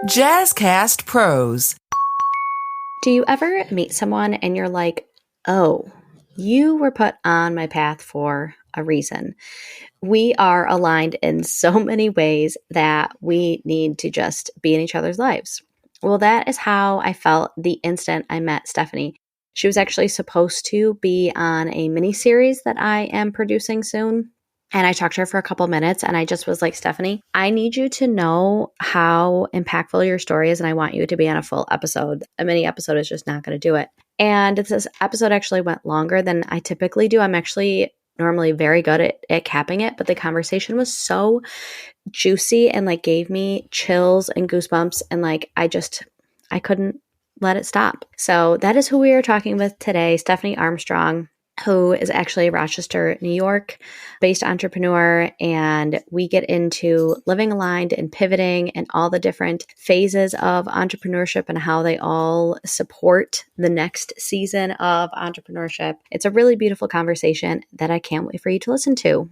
Jazzcast Pros. Do you ever meet someone and you're like, oh, you were put on my path for a reason? We are aligned in so many ways that we need to just be in each other's lives. Well, that is how I felt the instant I met Stephanie. She was actually supposed to be on a mini series that I am producing soon. And I talked to her for a couple minutes and I just was like, Stephanie, I need you to know how impactful your story is. And I want you to be on a full episode. A mini episode is just not going to do it. And this episode actually went longer than I typically do. I'm actually normally very good at capping it, but the conversation was so juicy and like gave me chills and goosebumps. And like, I couldn't let it stop. So that is who we are talking with today, Stephanie Armstrong, who is actually a Rochester, New York based entrepreneur. And we get into living aligned and pivoting and all the different phases of entrepreneurship and how they all support the next season of entrepreneurship. It's a really beautiful conversation that I can't wait for you to listen to.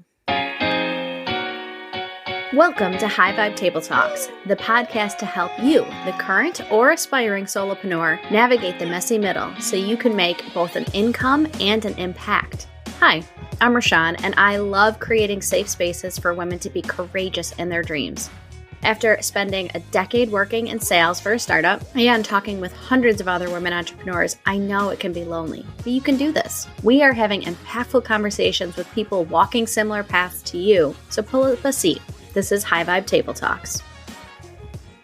Welcome to High Vibe Table Talks, the podcast to help you, the current or aspiring solopreneur, navigate the messy middle so you can make both an income and an impact. Hi, I'm Rashawn, and I love creating safe spaces for women to be courageous in their dreams. After spending a decade working in sales for a startup and talking with hundreds of other women entrepreneurs, I know it can be lonely, but you can do this. We are having impactful conversations with people walking similar paths to you, so pull up a seat. This is High Vibe Table Talks.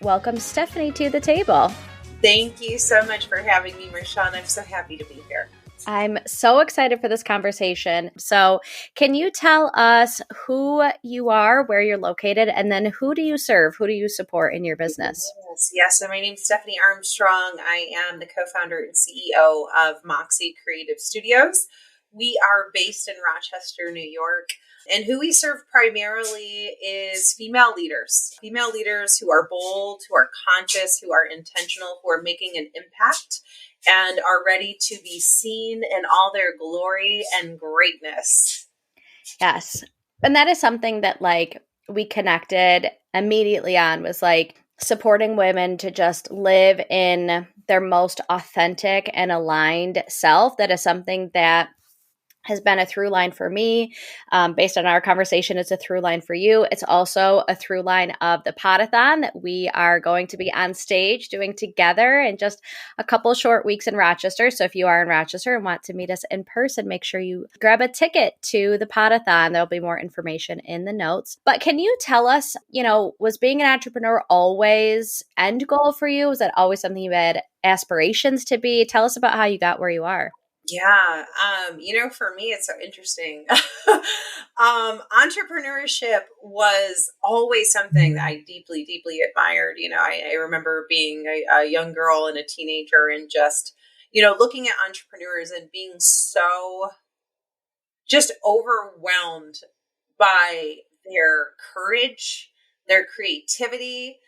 Welcome, Stephanie, to the table. Thank you so much for having me, Rashawn. I'm so happy to be here. I'm so excited for this conversation. So can you tell us who you are, where you're located, and then who do you serve? Who do you support in your business? Yes. So my name is Stephanie Armstrong. I am the co-founder and CEO of Moxie Creative Studios. We are based in Rochester, New York. And who we serve primarily is female leaders who are bold, who are conscious, who are intentional, who are making an impact and are ready to be seen in all their glory and greatness. Yes. And that is something that like we connected immediately on was like supporting women to just live in their most authentic and aligned self. That is something that has been a through line for me. Based on our conversation, it's a through line for you. It's also a through line of the Pod-a-thon that we are going to be on stage doing together in just a couple short weeks in Rochester. So if you are in Rochester and want to meet us in person, make sure you grab a ticket to the Pod-a-thon. There'll be more information in the notes. But can you tell us, was being an entrepreneur always end goal for you? Was that always something you had aspirations to be? Tell us about how you got where you are. Yeah. For me, it's so interesting. Entrepreneurship was always something that I deeply, deeply admired. I remember being a young girl and a teenager and just, looking at entrepreneurs and being so just overwhelmed by their courage, their creativity,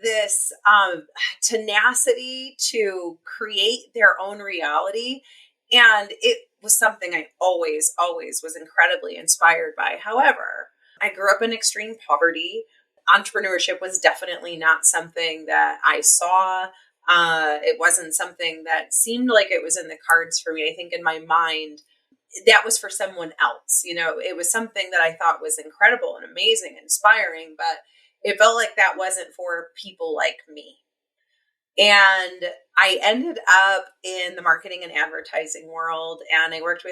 this tenacity to create their own reality. And it was something I always was incredibly inspired by. However, I grew up in extreme poverty. Entrepreneurship was definitely not something that I saw. It wasn't something that seemed like it was in the cards for me. I think in my mind, that was for someone else. It was something that I thought was incredible and amazing, inspiring, but it felt like that wasn't for people like me. And I ended up in the marketing and advertising world, and I worked for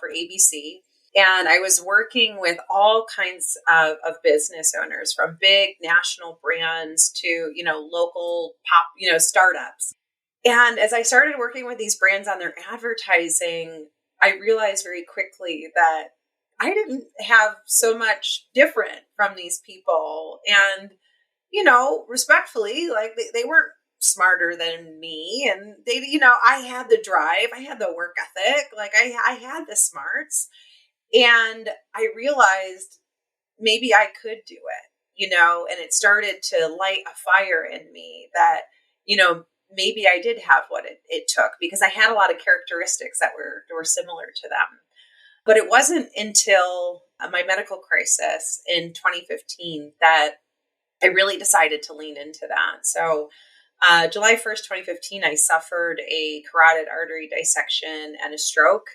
ABC. And I was working with all kinds of business owners, from big national brands to, local pop, startups. And as I started working with these brands on their advertising, I realized very quickly that I didn't have so much different from these people. And, respectfully, like they weren't smarter than me. And they, I had the drive, I had the work ethic, like I had the smarts. And I realized maybe I could do it, and it started to light a fire in me that, maybe I did have what it took, because I had a lot of characteristics that were similar to them. But it wasn't until my medical crisis in 2015 that I really decided to lean into that. So July 1st, 2015, I suffered a carotid artery dissection and a stroke.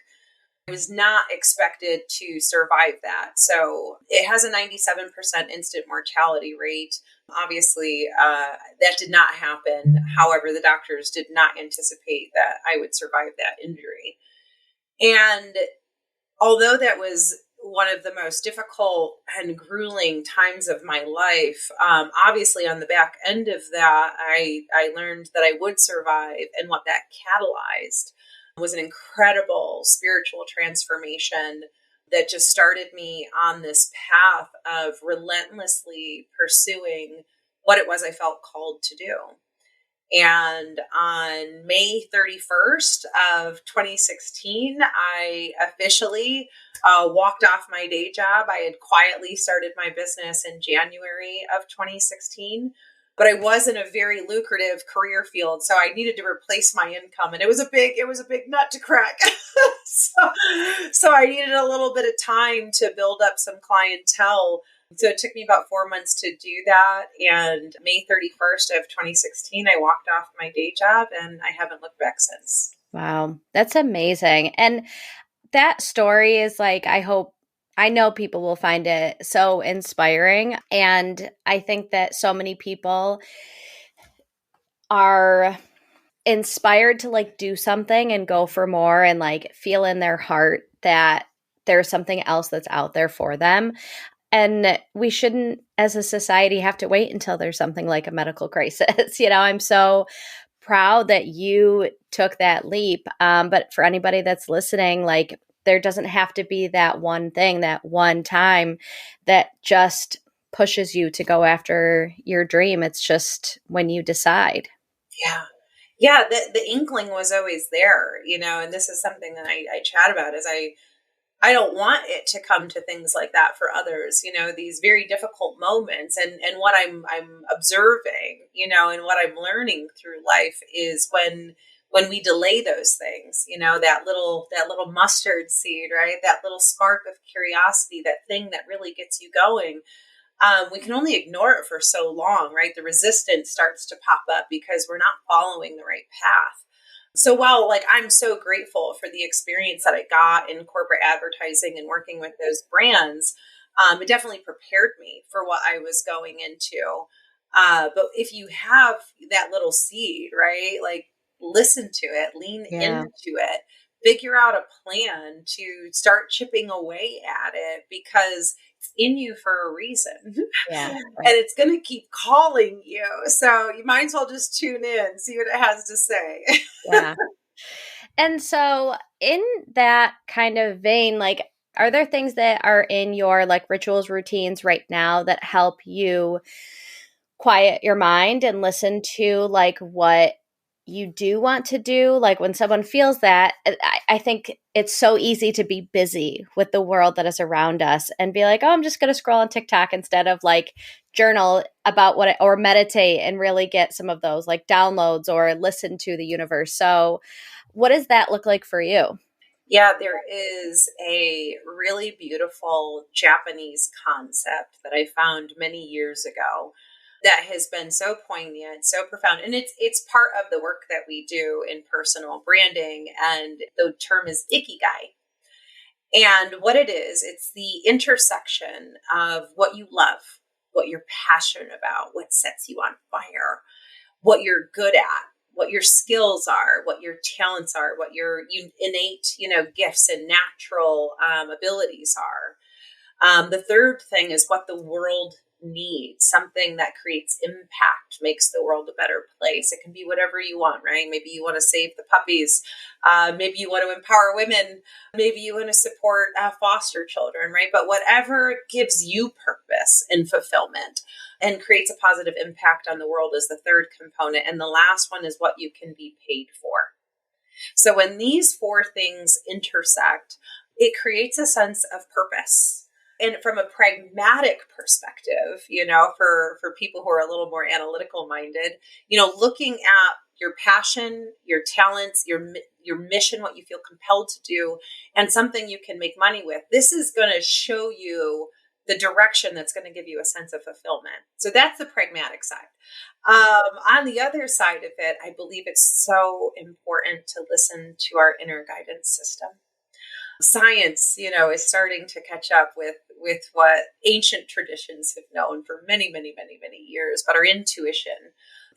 I was not expected to survive that. So it has a 97% instant mortality rate. Obviously, that did not happen. However, the doctors did not anticipate that I would survive that injury. And although that was one of the most difficult and grueling times of my life, obviously on the back end of that, I learned that I would survive. And what that catalyzed was an incredible spiritual transformation that just started me on this path of relentlessly pursuing what it was I felt called to do. And on May 31st of 2016, I officially walked off my day job. I had quietly started my business in January of 2016, but I was in a very lucrative career field, so I needed to replace my income, and it was a big nut to crack. so I needed a little bit of time to build up some clientele. So it took me about 4 months to do that. And May 31st of 2016, I walked off my day job and I haven't looked back since. Wow, that's amazing. And that story is like, I know people will find it so inspiring. And I think that so many people are inspired to like do something and go for more and like feel in their heart that there's something else that's out there for them. And we shouldn't, as a society, have to wait until there's something like a medical crisis. I'm so proud that you took that leap. But for anybody that's listening, like there doesn't have to be that one thing, that one time that just pushes you to go after your dream. It's just when you decide. Yeah. Yeah. The inkling was always there, and this is something that I chat about is I don't want it to come to things like that for others, these very difficult moments. And what I'm observing, and what I'm learning through life is when we delay those things, that little mustard seed, right? That little spark of curiosity, that thing that really gets you going. We can only ignore it for so long, right? The resistance starts to pop up because we're not following the right path. So while I'm so grateful for the experience that I got in corporate advertising and working with those brands, it definitely prepared me for what I was going into. But if you have that little seed, right, listen to it, lean into it, figure out a plan to start chipping away at it because it's in you for a reason. Yeah, right. And it's going to keep calling you. So you might as well just tune in, see what it has to say. Yeah. And so in that kind of vein, are there things that are in your rituals, routines right now that help you quiet your mind and listen to what you do want to do? When someone feels that, I think it's so easy to be busy with the world that is around us and be like, oh, I'm just going to scroll on TikTok instead of journal about or meditate and really get some of those downloads or listen to the universe. So what does that look like for you? Yeah, there is a really beautiful Japanese concept that I found many years ago that has been so poignant, so profound. And it's part of the work that we do in personal branding. And the term is ikigai. And what it is, it's the intersection of what you love, what you're passionate about, what sets you on fire, what you're good at, what your skills are, what your talents are, what your innate, gifts and natural abilities are. The third thing is what the world needs, something that creates impact, makes the world a better place. It can be whatever you want, right? Maybe you want to save the puppies. Maybe you want to empower women. Maybe you want to support foster children, right? But whatever gives you purpose and fulfillment and creates a positive impact on the world is the third component. And the last one is what you can be paid for. So when these four things intersect, it creates a sense of purpose. And from a pragmatic perspective, for people who are a little more analytical minded, looking at your passion, your talents, your mission, what you feel compelled to do, and something you can make money with, this is going to show you the direction that's going to give you a sense of fulfillment. So that's the pragmatic side. On the other side of it, I believe it's so important to listen to our inner guidance system. Science, is starting to catch up with what ancient traditions have known for many, many, many, many years. But our intuition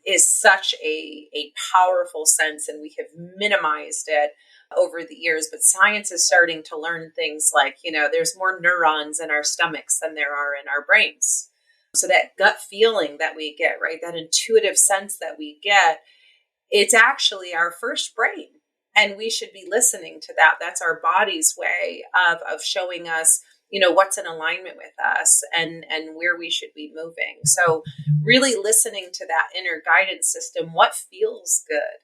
is such a powerful sense, and we have minimized it over the years. But science is starting to learn things like, there's more neurons in our stomachs than there are in our brains. So that gut feeling that we get, right, that intuitive sense that we get, it's actually our first brain. And we should be listening to that. That's our body's way of showing us, what's in alignment with us and where we should be moving. So really listening to that inner guidance system, what feels good,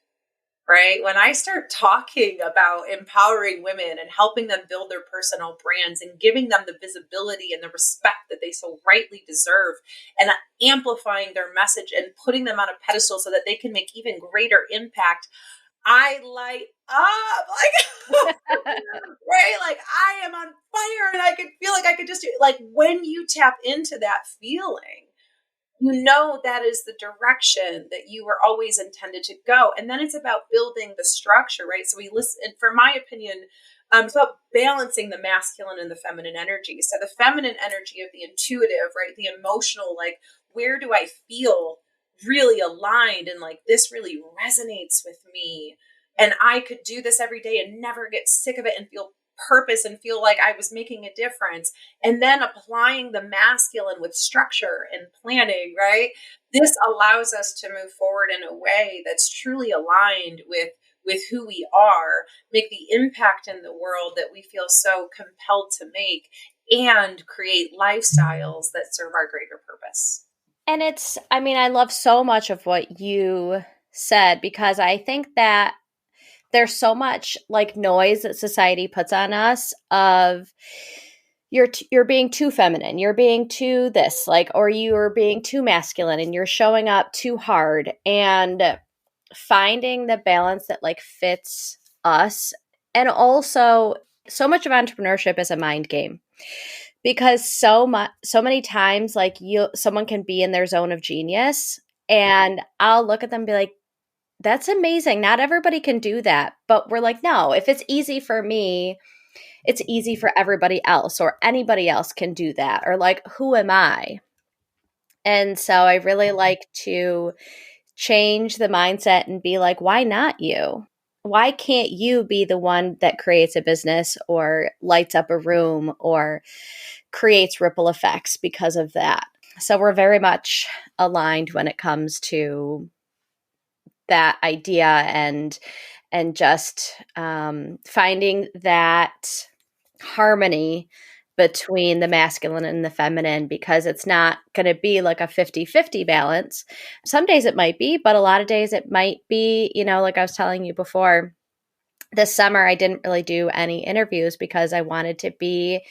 right? When I start talking about empowering women and helping them build their personal brands and giving them the visibility and the respect that they so rightly deserve, and amplifying their message and putting them on a pedestal so that they can make even greater impact, I light up, right? Like I am on fire and I could feel like I could just do, like when you tap into that feeling, that is the direction that you were always intended to go. And then it's about building the structure, right? So we listen, and for my opinion, it's about balancing the masculine and the feminine energy. So the feminine energy of the intuitive, right? The emotional, like, where do I feel really aligned and like this really resonates with me, and I could do this every day and never get sick of it and feel purpose and feel like I was making a difference. And then applying the masculine with structure and planning, right? This allows us to move forward in a way that's truly aligned with who we are, make the impact in the world that we feel so compelled to make, and create lifestyles that serve our greater purpose. And I love so much of what you said, because I think that there's so much like noise that society puts on us of you're being too feminine, you're being too this, like, or you're being too masculine and you're showing up too hard, and finding the balance that like fits us. And also, so much of entrepreneurship is a mind game. Because so many times, like someone can be in their zone of genius, and I'll look at them and be like, that's amazing. Not everybody can do that. But we're like, no, if it's easy for me, it's easy for everybody else, or anybody else can do that. Or like, who am I? And so I really like to change the mindset and be like, why not you? Why can't you be the one that creates a business or lights up a room or creates ripple effects because of that? So we're very much aligned when it comes to that idea, and just finding that harmony between the masculine and the feminine, because it's not going to be like a 50-50 balance. Some days it might be, but a lot of days it might be, like I was telling you before, this summer I didn't really do any interviews because I wanted to be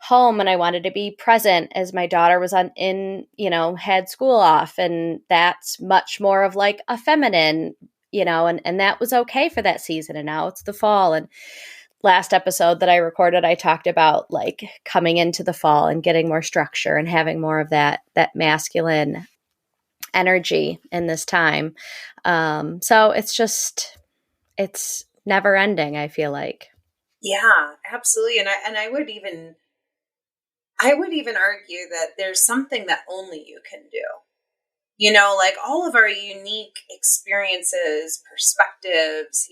home and I wanted to be present as my daughter was had school off. And that's much more of like a feminine, and that was okay for that season. And now it's the fall. And last episode that I recorded, I talked about like coming into the fall and getting more structure and having more of that masculine energy in this time. So it's never ending, I feel like. Yeah, absolutely. And I would even argue that there's something that only you can do. Like all of our unique experiences, perspectives,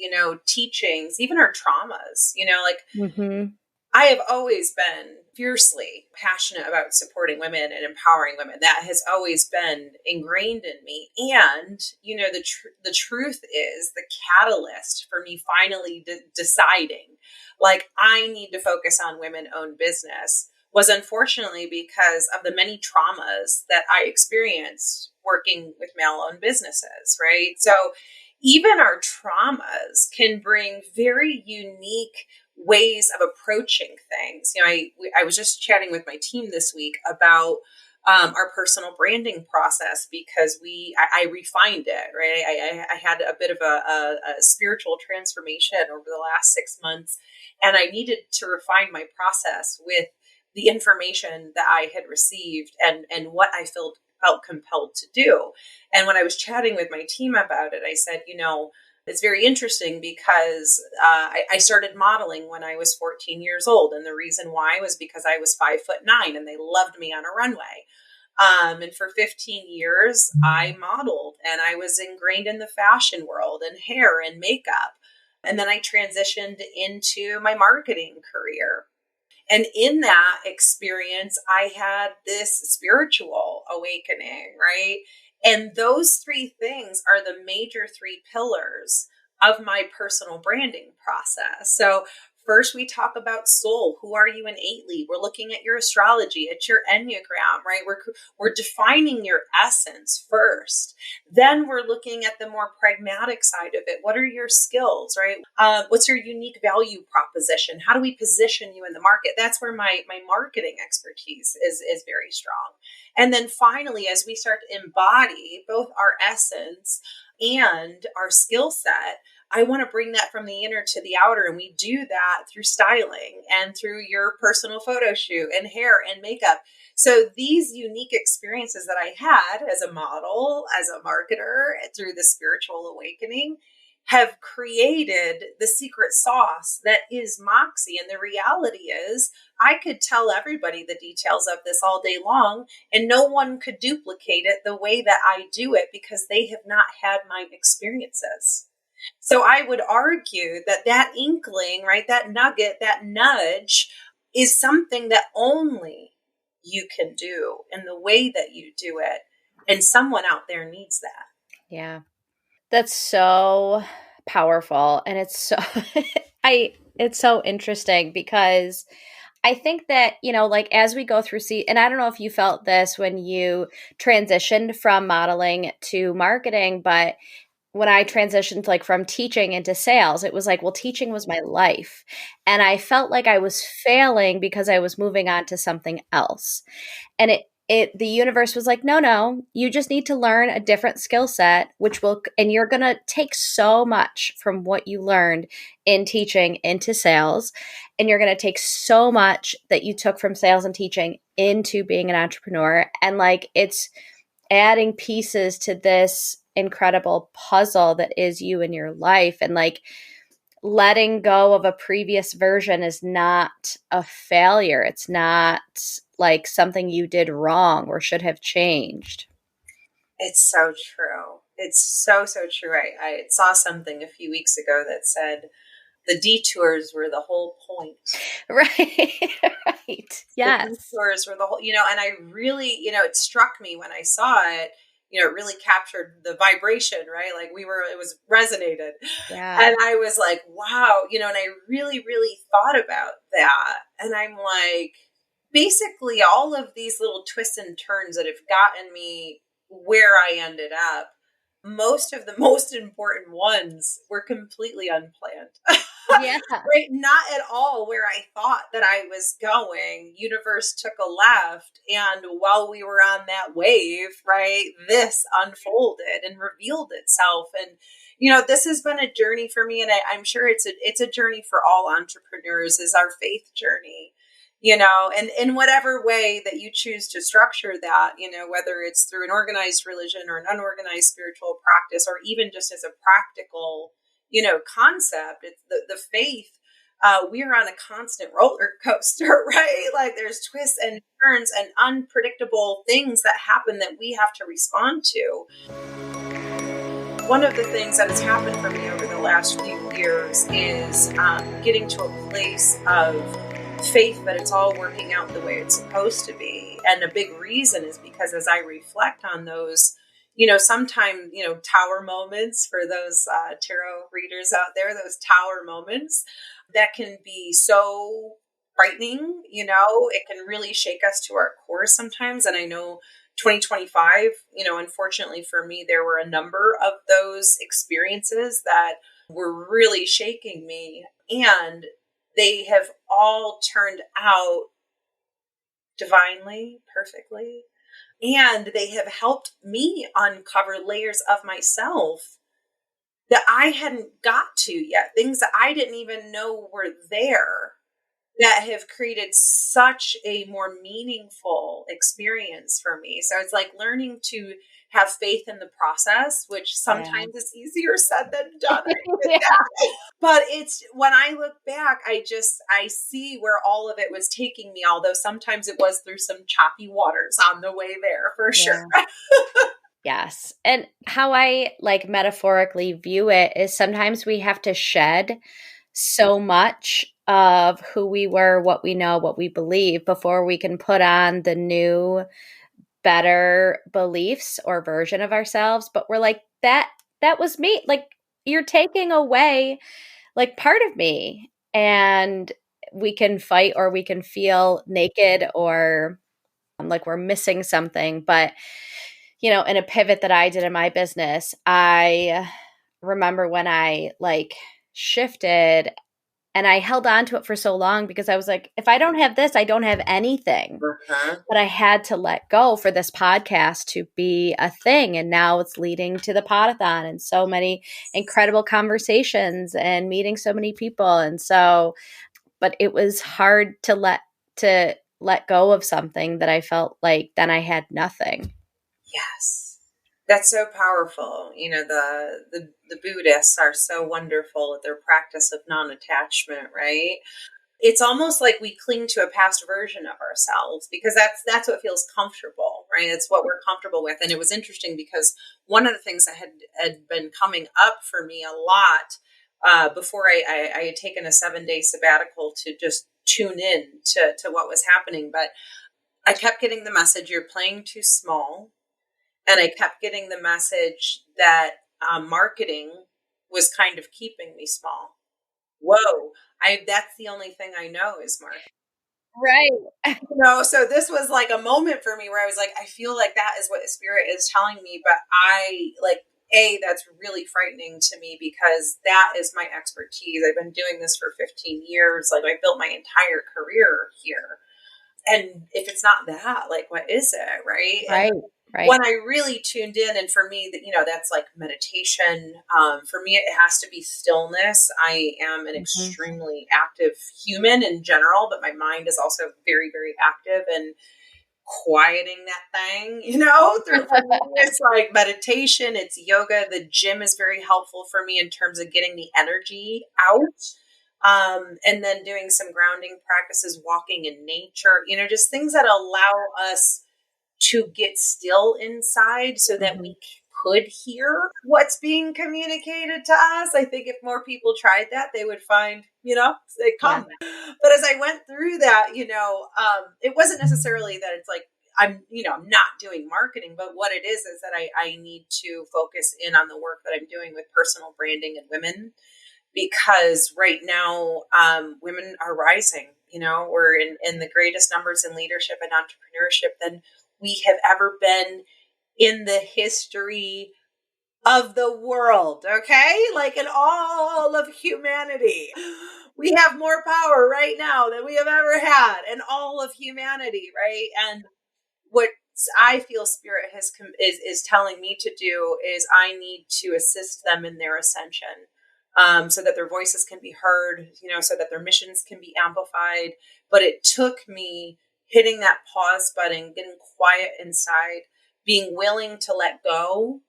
teachings, even our traumas, Mm-hmm. I have always been fiercely passionate about supporting women and empowering women. That has always been ingrained in me. And, the truth is the catalyst for me finally deciding, like, I need to focus on women-owned business was unfortunately because of the many traumas that I experienced working with male-owned businesses, right? So even our traumas can bring very unique ways of approaching things. I was just chatting with my team this week about our personal branding process, because I refined it, right? I had a bit of a spiritual transformation over the last 6 months, and I needed to refine my process with the information that I had received and what I felt compelled to do. And when I was chatting with my team about it, I said, it's very interesting because I started modeling when I was 14 years old. And the reason why was because I was 5'9" and they loved me on a runway. And for 15 years, I modeled and I was ingrained in the fashion world and hair and makeup. And then I transitioned into my marketing career. And in that experience, I had this spiritual awakening, right? And those three things are the major three pillars of my personal branding process. So first, we talk about soul. Who are you innately? We're looking at your astrology, at your Enneagram, right? We're defining your essence first. Then we're looking at the more pragmatic side of it. What are your skills, right? What's your unique value proposition? How do we position you in the market? That's where my marketing expertise is very strong. And then finally, as we start to embody both our essence and our skill set, I want to bring that from the inner to the outer. And we do that through styling and through your personal photo shoot and hair and makeup. So these unique experiences that I had as a model, as a marketer, through the spiritual awakening, have created the secret sauce that is Moxie. And the reality is, I could tell everybody the details of this all day long, and no one could duplicate it the way that I do it because they have not had my experiences. So I would argue that inkling, right, that nugget, that nudge is something that only you can do in the way that you do it. And someone out there needs that. Yeah. That's so powerful. And it's so, it's so interesting because I think that, like as we go through, and I don't know if you felt this when you transitioned from modeling to marketing, but when I transitioned like from teaching into sales, it was like, well, teaching was my life. And I felt like I was failing because I was moving on to something else. And the universe was like, no, you just need to learn a different skill set, and you're going to take so much from what you learned in teaching into sales. And you're going to take so much that you took from sales and teaching into being an entrepreneur. And like, it's adding pieces to this incredible puzzle that is you in your life. And like, letting go of a previous version is not a failure. It's not like something you did wrong or should have changed. It's so true. It's so, so true. I saw something a few weeks ago that said the detours were the whole point. Right. Right. Yes. The detours were the whole, and I really, it struck me when I saw it. It really captured the vibration, right? Like it was resonated. Yeah. And I was like, wow, and I really, really thought about that. And I'm like, basically all of these little twists and turns that have gotten me where I ended up, most of the most important ones were completely unplanned. Yeah. Right? Not at all where I thought that I was going. Universe took a left. And while we were on that wave, right, this unfolded and revealed itself. And, this has been a journey for me. And I'm sure it's a journey for all entrepreneurs, is our faith journey. And in whatever way that you choose to structure that, whether it's through an organized religion or an unorganized spiritual practice, or even just as a practical, concept, it's the faith, we are on a constant roller coaster, right? Like there's twists and turns and unpredictable things that happen that we have to respond to. One of the things that has happened for me over the last few years is getting to a place of faith that it's all working out the way it's supposed to be. And a big reason is because as I reflect on those, sometimes, tower moments for those tarot readers out there, those tower moments that can be so frightening, it can really shake us to our core sometimes. And I know 2025, unfortunately for me, there were a number of those experiences that were really shaking me. And they have all turned out divinely, perfectly. And they have helped me uncover layers of myself that I hadn't got to yet, things that I didn't even know were there. that have created such a more meaningful experience for me. So it's like learning to have faith in the process, which Yeah. sometimes is easier said than done. I admit Yeah. that. But it's when I look back, I see where all of it was taking me, although sometimes it was through some choppy waters on the way there for sure. Yeah. Yes. And how I like metaphorically view it is sometimes we have to shed so much of who we were, what we know, what we believe before we can put on the new, better beliefs or version of ourselves. But we're like, that was me. Like you're taking away like part of me. And we can fight or we can feel naked or like we're missing something. But in a pivot that I did in my business, I remember when I like shifted and I held on to it for so long because I was like, if I don't have this, I don't have anything. Uh-huh. But I had to let go for this podcast to be a thing. And now it's leading to the Pod-a-thon and so many incredible conversations and meeting so many people. And so, but it was hard to let go of something that I felt like then I had nothing. Yes. That's so powerful. The Buddhists are so wonderful at their practice of non-attachment, right? It's almost like we cling to a past version of ourselves because that's what feels comfortable, right? It's what we're comfortable with. And it was interesting because one of the things that had been coming up for me a lot before I had taken a 7-day sabbatical to just tune in to what was happening. But I kept getting the message, you're playing too small. And I kept getting the message that marketing was kind of keeping me small. Whoa, that's the only thing I know is marketing. Right. So this was like a moment for me where I was like, I feel like that is what the spirit is telling me, but that's really frightening to me because that is my expertise. I've been doing this for 15 years. Like I built my entire career here. And if it's not that, like, what is it? Right. Right. And Right. when I really tuned in, and for me, that's like meditation. For me, it has to be stillness. I am an extremely active human in general, but my mind is also very, very active and quieting that thing, for me, it's like meditation, it's yoga. The gym is very helpful for me in terms of getting the energy out. And then doing some grounding practices, walking in nature, just things that allow us to get still inside so that we could hear what's being communicated to us. I think if more people tried that, they would find, they come. Yeah. But as I went through that, it wasn't necessarily that it's like, I'm not doing marketing, but what it is that I need to focus in on the work that I'm doing with personal branding and women. Because right now, women are rising. We're in the greatest numbers in leadership and entrepreneurship than we have ever been in the history of the world. Okay, like in all of humanity, we have more power right now than we have ever had in all of humanity. Right, and what I feel Spirit is telling me to do is I need to assist them in their ascension. So that their voices can be heard, so that their missions can be amplified. But it took me hitting that pause button, getting quiet inside, being willing to let go,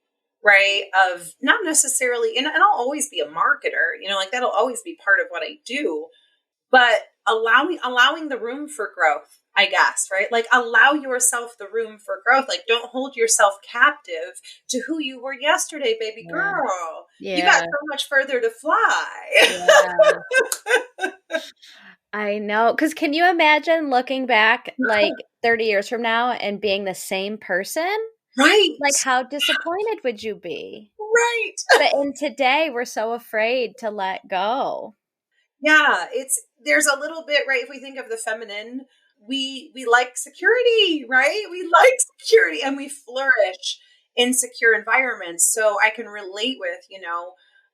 right? Of not necessarily, and I'll always be a marketer, like that'll always be part of what I do, but allowing the room for growth, I guess, right? Like allow yourself the room for growth. Like don't hold yourself captive to who you were yesterday, baby girl. Yeah. You got so much further to fly. Yeah. I know. Because can you imagine looking back like 30 years from now and being the same person? Right. Like how disappointed would you be? Right. But in today, we're so afraid to let go. Yeah, there's a little bit, right? If we think of the feminine, we like security, right? We like security and we flourish in secure environments. So I can relate with,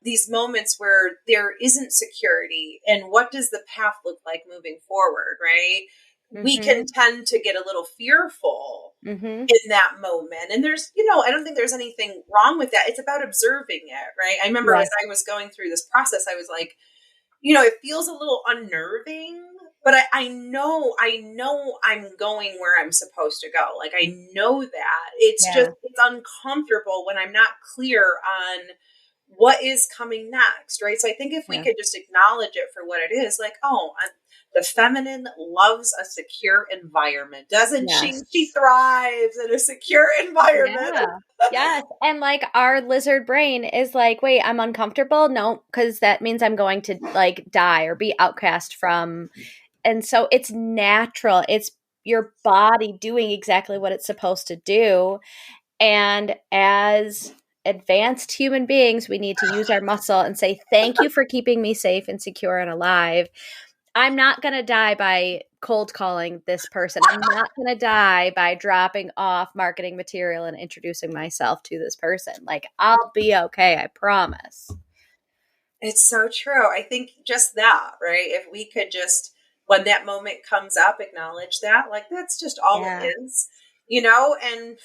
these moments where there isn't security and what does the path look like moving forward, right? We can tend to get a little fearful in that moment. And there's, I don't think there's anything wrong with that. It's about observing it, right? I remember as I was going through this process, I was like, it feels a little unnerving but I know I'm going where I'm supposed to go. Like, I know that. It's just, Yeah. it's uncomfortable when I'm not clear on what is coming next, right? So I think if we Yeah. could just acknowledge it for what it is, like, oh, the feminine loves a secure environment, doesn't she? Yes. She thrives in a secure environment. Yeah. Yes. And like our lizard brain is like, wait, I'm uncomfortable. No, because that means I'm going to like die or be outcast from. And so it's natural. It's your body doing exactly what it's supposed to do. And as advanced human beings, we need to use our muscle and say, thank you for keeping me safe and secure and alive. I'm not going to die by cold calling this person. I'm not going to die by dropping off marketing material and introducing myself to this person. Like, I'll be okay. I promise. It's so true. I think just that, right? If we could just, when that moment comes up, acknowledge that, like, that's just all it Yeah. is, and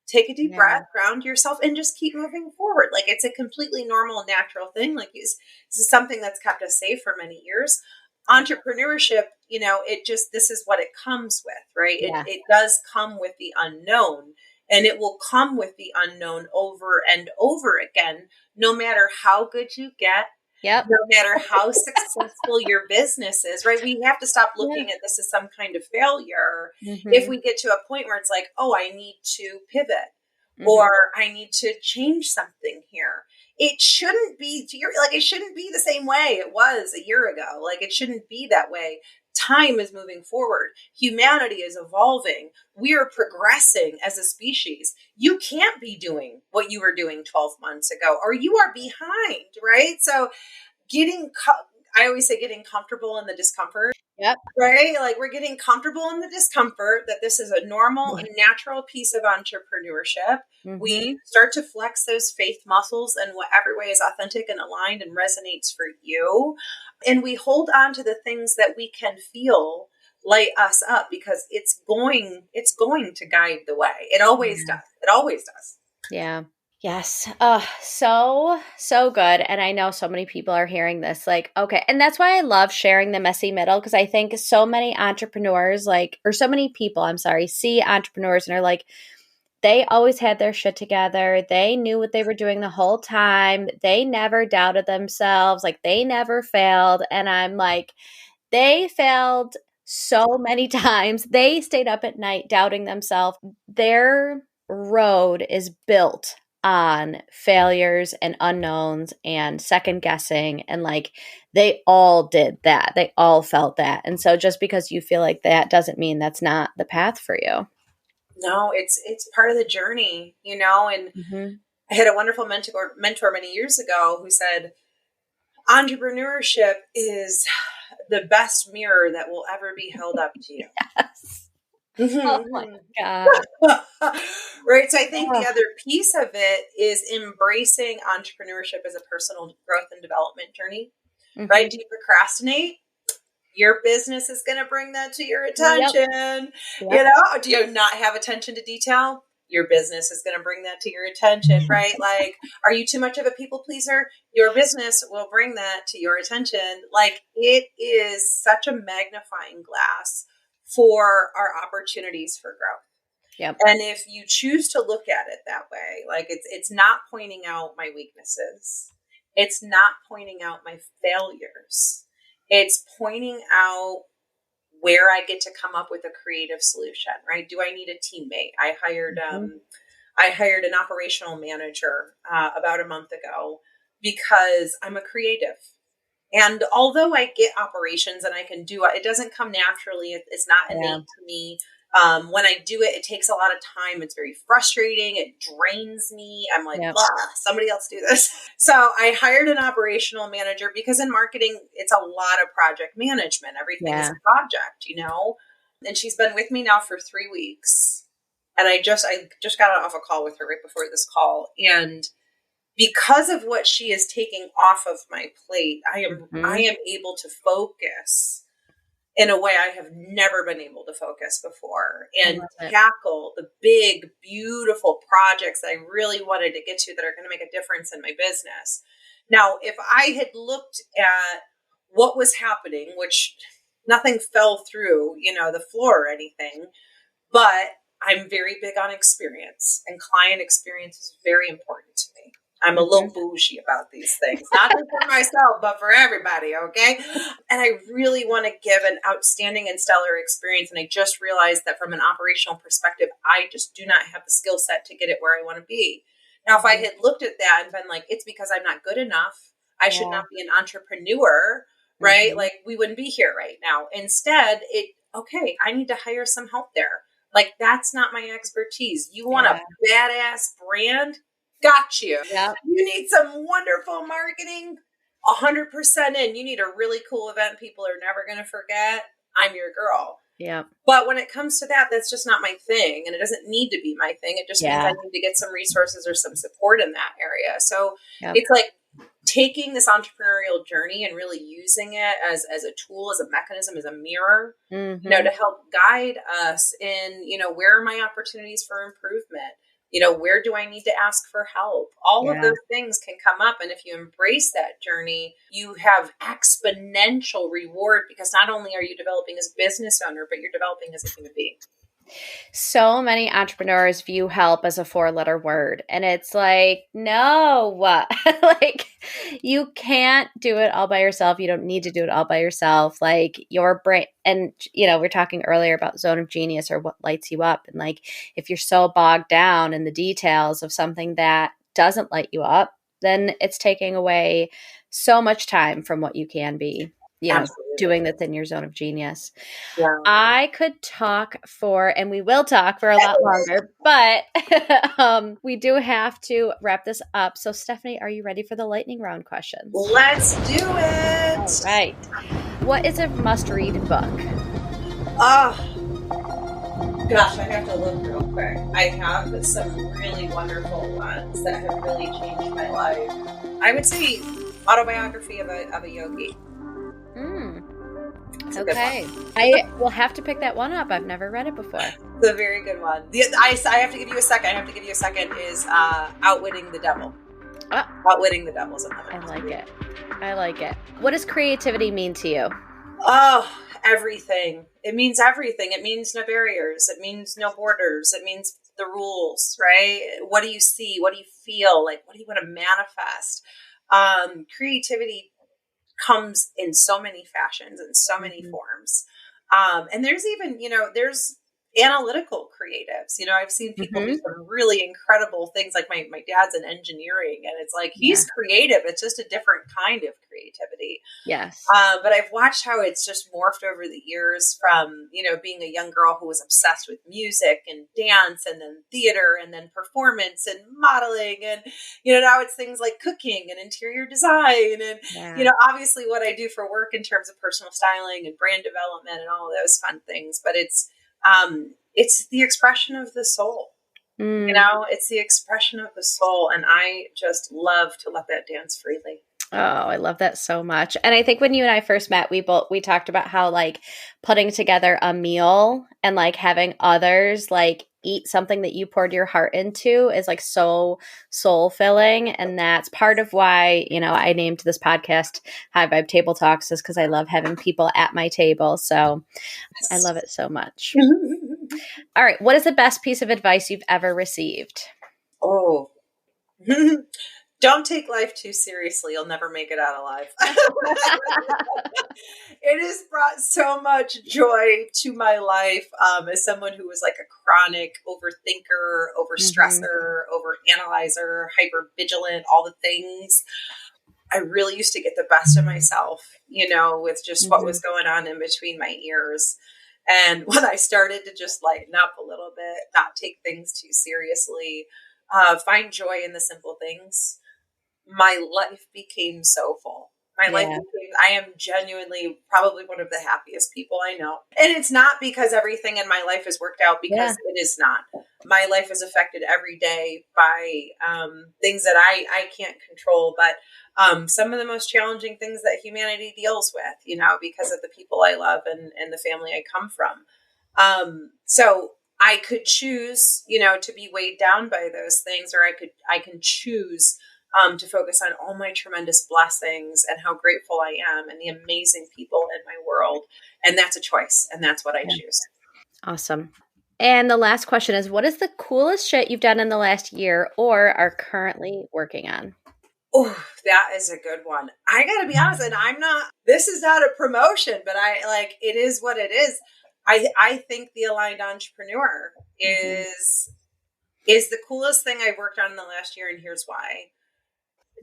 take a deep Yeah. breath, ground yourself, and just keep moving forward. Like, it's a completely normal, natural thing. Like, this is something that's kept us safe for many years. Entrepreneurship, this is what it comes with, right? Yeah. It does come with the unknown, and it will come with the unknown over and over again, no matter how good you get, Yep. no matter how successful your business is, right? We have to stop Yeah. looking at this as some kind of failure. If Mm-hmm. we get to a point where it's like, oh, I need to pivot, Mm-hmm. or I need to change something here. It shouldn't be it shouldn't be the same way it was a year ago. Like, it shouldn't be that way. Time is moving forward. Humanity is evolving. We are progressing as a species. You can't be doing what you were doing 12 months ago, or you are behind, right? So I always say getting comfortable in the discomfort, Yep. right? Like, we're getting comfortable in the discomfort, that this is a normal and natural piece of entrepreneurship. Mm-hmm. We start to flex those faith muscles in whatever way is authentic and aligned and resonates for you. And we hold on to the things that we can feel light us up, because it's going to guide the way. It always does. It always does. Yeah. Yes. So good. And I know so many people are hearing this, like, okay. And that's why I love sharing the messy middle, because I think so many entrepreneurs, or so many people, I'm sorry, see entrepreneurs and are like, they always had their shit together. They knew what they were doing the whole time. They never doubted themselves. Like, they never failed. And I'm like, they failed so many times. They stayed up at night doubting themselves. Their road is built on failures and unknowns and second guessing. And like, they all did that. They all felt that. And so just because you feel like that doesn't mean that's not the path for you. No, it's part of the journey, and Mm-hmm. I had a wonderful mentor many years ago who said, entrepreneurship is the best mirror that will ever be held up to you. Yes. Oh my Mhm. God. Right. So I think the Oh, other piece of it is embracing entrepreneurship as a personal growth and development journey, right? mm-hmm. Do you procrastinate? Your business is going to bring that to your Yep. attention. Yep. Do you not have attention to detail? Your business is going to bring that to your attention, right? Like, are you too much of a people pleaser? Your business will bring that to your attention. Like, it is such a magnifying glass for our opportunities for growth. Yep. And if you choose to look at it that way, like, it's not pointing out my weaknesses. It's not pointing out my failures. It's pointing out where I get to come up with a creative solution, right? Do I need a teammate? I hired an operational manager about a month ago, because I'm a creative. And although I get operations and I can do it, it doesn't come naturally. It's not Yeah. innate to me. When I do it, it takes a lot of time. It's very frustrating. It drains me. I'm like, Yep. blah, somebody else do this. So I hired an operational manager, because in marketing, it's a lot of project management. Everything is Yeah. a project. And she's been with me now for 3 weeks. And I just got off a call with her right before this call. And because of what she is taking off of my plate, I Mm-hmm. am able to focus in a way I have never been able to focus before, and love it. tackle the big, beautiful projects that I really wanted to get to, that are going to make a difference in my business. Now, if I had looked at what was happening, which Nothing fell through, the floor or anything, but I'm very big on experience, and client experience is very important to me. I'm a little bougie about these things, not just for myself, but for everybody. Okay. And I really want to give an outstanding and stellar experience. And I just realized that from an operational perspective, I just do not have the skill set to get it where I want to be. Now, if I had looked at that and been like, it's because I'm not good enough, I should not be an entrepreneur, right? Like, we wouldn't be here right now. Instead, okay, I need to hire some help there. Like, that's not my expertise. You want a badass brand? Got you. Yep. You need some wonderful marketing? 100% in. You need a really cool event people are never going to forget? I'm your girl. Yeah. But when it comes to that, that's just not my thing. And it doesn't need to be my thing. It just means I need to get some resources or some support in that area. So it's like taking this entrepreneurial journey and really using it as a tool, as a mechanism, as a mirror, to help guide us in, where are my opportunities for improvement? Where do I need to ask for help? All of those things can come up. And if you embrace that journey, you have exponential reward, because not only are you developing as a business owner, but you're developing as a human being. So many entrepreneurs view help as a 4-letter word. And it's like, no, like you can't do it all by yourself. You don't need to do it all by yourself. Like your brain, and we're talking earlier about zone of genius or what lights you up. And like, if you're so bogged down in the details of something that doesn't light you up, then it's taking away so much time from what you can be, doing that's in your zone of genius. Yeah. I could talk and we will talk for a lot longer, but we do have to wrap this up. So Stephanie, are you ready for the lightning round questions? Let's do it. All right. What is a must-read book? Gosh, I have to look real quick. I have some really wonderful ones that have really changed my life. I would say Autobiography of a Yogi. Okay. I will have to pick that one up. I've never read it before. It's a very good one. I have to give you a second. Is Outwitting the Devil. Outwitting the Devil is another. I like it. What does creativity mean to you? Oh, everything. It means everything. It means no barriers. It means no borders. It means the rules, right? What do you see? What do you feel? Like, what do you want to manifest? Creativity comes in so many fashions and so many forms. And there's even, there's analytical creatives. I've seen people do some really incredible things. Like my dad's in engineering, and it's like, he's creative. It's just a different kind of creativity. Yes. But I've watched how it's just morphed over the years from, being a young girl who was obsessed with music and dance, and then theater, and then performance and modeling. And, now it's things like cooking and interior design. And, obviously what I do for work in terms of personal styling and brand development and all of those fun things. But it's the expression of the soul. It's the expression of the soul. And I just love to let that dance freely. Oh, I love that so much. And I think when you and I first met, we talked about how like putting together a meal and like having others like eat something that you poured your heart into is like so soul filling. And that's part of why, I named this podcast High Vibe Table Talks, is because I love having people at my table. So I love it so much. All right. What is the best piece of advice you've ever received? Oh, don't take life too seriously. You'll never make it out alive. It has brought so much joy to my life as someone who was like a chronic overthinker, overstressor, overanalyzer, hypervigilant, all the things. I really used to get the best of myself, with just what was going on in between my ears. And when I started to just lighten up a little bit, not take things too seriously, find joy in the simple things, my life became so full. I am genuinely probably one of the happiest people I know. And it's not because everything in my life has worked out, because it is not. My life is affected every day by things that I can't control, but some of the most challenging things that humanity deals with, because of the people I love and the family I come from. So I could choose, to be weighed down by those things, or I can choose to focus on all my tremendous blessings and how grateful I am and the amazing people in my world. And that's a choice. And that's what I choose. Awesome. And the last question is, what is the coolest shit you've done in the last year or are currently working on? Oh, that is a good one. I got to be honest, and this is not a promotion, but it is what it is. I think the Aligned Entrepreneur is the coolest thing I've worked on in the last year. And here's why.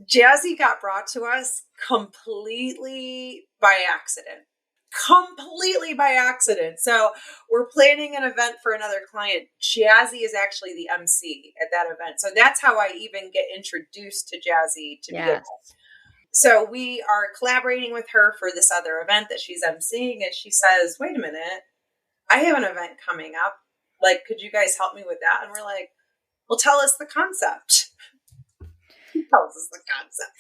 Jazzy got brought to us completely by accident. So we're planning an event for another client. Jazzy is actually the MC at that event. So that's how I even get introduced to Jazzy to begin with. So we are collaborating with her for this other event that she's MCing. And she says, wait a minute, I have an event coming up. Like, could you guys help me with that? And we're like, well, tell us the concept. He tells us the concept.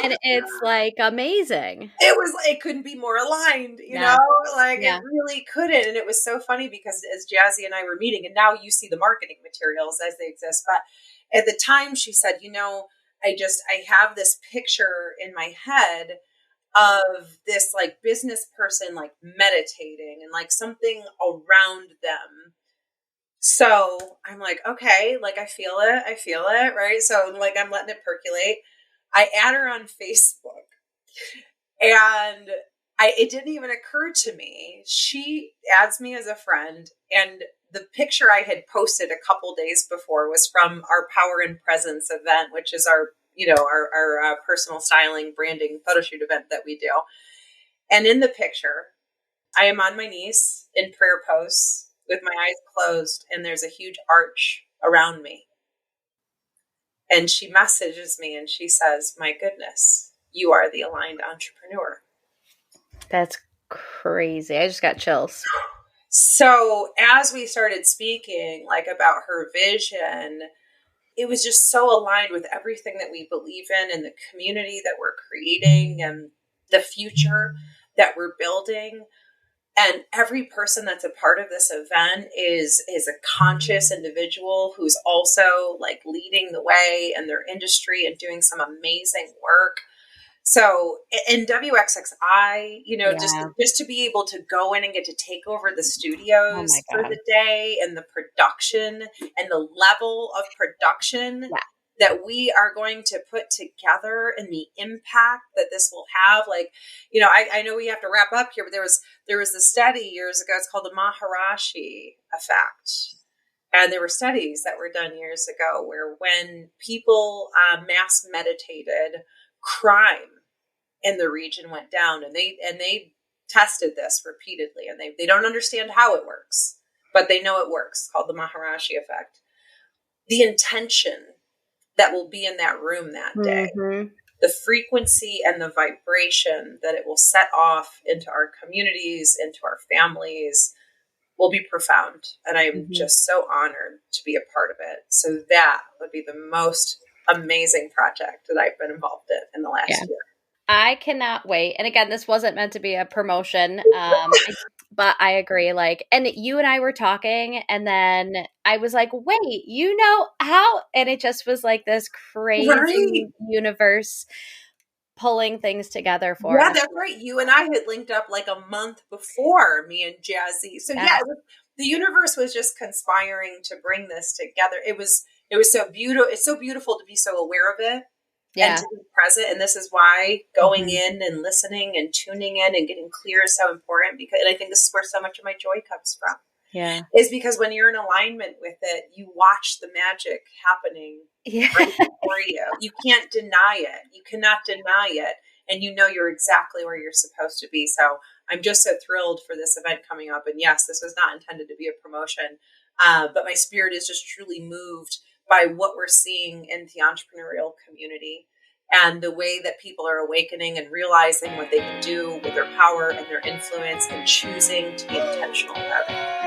And it's like amazing. It couldn't be more aligned, you know, it really couldn't. And it was so funny because as Jazzy and I were meeting, and now you see the marketing materials as they exist. But at the time she said, you know, I have this picture in my head of this like business person, like meditating and like something around them. So I'm like, okay, like I feel it. Right. So like, I'm letting it percolate. I add her on Facebook and it didn't even occur to me. She adds me as a friend, and the picture I had posted a couple days before was from our Power and Presence event, which is our personal styling, branding photo shoot event that we do. And in the picture, I am on my knees in prayer pose with my eyes closed, and there's a huge arch around me. And she messages me and she says, my goodness, you are the Aligned Entrepreneur. That's crazy. I just got chills. So as we started speaking like about her vision, it was just so aligned with everything that we believe in and the community that we're creating and the future that we're building. And every person that's a part of this event is a conscious individual who's also like leading the way in their industry and doing some amazing work. So in WXXI, you know, just to be able to go in and get to take over the studios for the day and the production and the level of production that we are going to put together and the impact that this will have. Like, you know, I know we have to wrap up here, but there was this study years ago. It's called the Maharishi effect. And there were studies that were done years ago where when people mass meditated, crime in the region went down, and they tested this repeatedly, and they don't understand how it works, but they know it works. It's called the Maharishi effect. The intention that will be in that room that day, the frequency and the vibration that it will set off into our communities, into our families, will be profound. And I'm just so honored to be a part of it. So that would be the most amazing project that I've been involved in the last year. I cannot wait. And again, this wasn't meant to be a promotion, but I agree. Like, and you and I were talking, and then I was like, wait, you know how? And it just was like this crazy universe pulling things together for us. Yeah, that's right. You and I had linked up like a month before, me and Jazzy. So the universe was just conspiring to bring this together. It was so beautiful. It's so beautiful to be so aware of it. And to be present. And this is why going in and listening and tuning in and getting clear is so important, and I think this is where so much of my joy comes from. Yeah. Is because when you're in alignment with it, you watch the magic happening right before you. You can't deny it. You cannot deny it. And you know you're exactly where you're supposed to be. So I'm just so thrilled for this event coming up. And yes, this was not intended to be a promotion, but my spirit is just truly moved by what we're seeing in the entrepreneurial community and the way that people are awakening and realizing what they can do with their power and their influence and choosing to be intentional about it.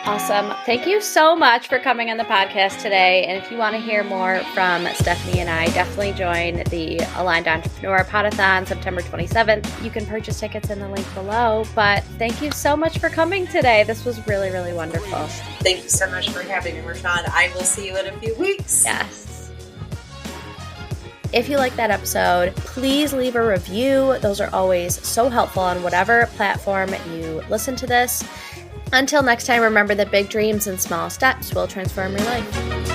Awesome. Thank you so much for coming on the podcast today. And if you want to hear more from Stephanie and I, definitely join the Aligned Entrepreneur Pod-a-thon September 27th. You can purchase tickets in the link below. But thank you so much for coming today. This was really, really wonderful. Thank you so much for having me, Rashawn. I will see you in a few weeks. Yes. if you like that episode, please leave a review. Those are always so helpful on whatever platform you listen to this. Until next time, remember that big dreams and small steps will transform your life.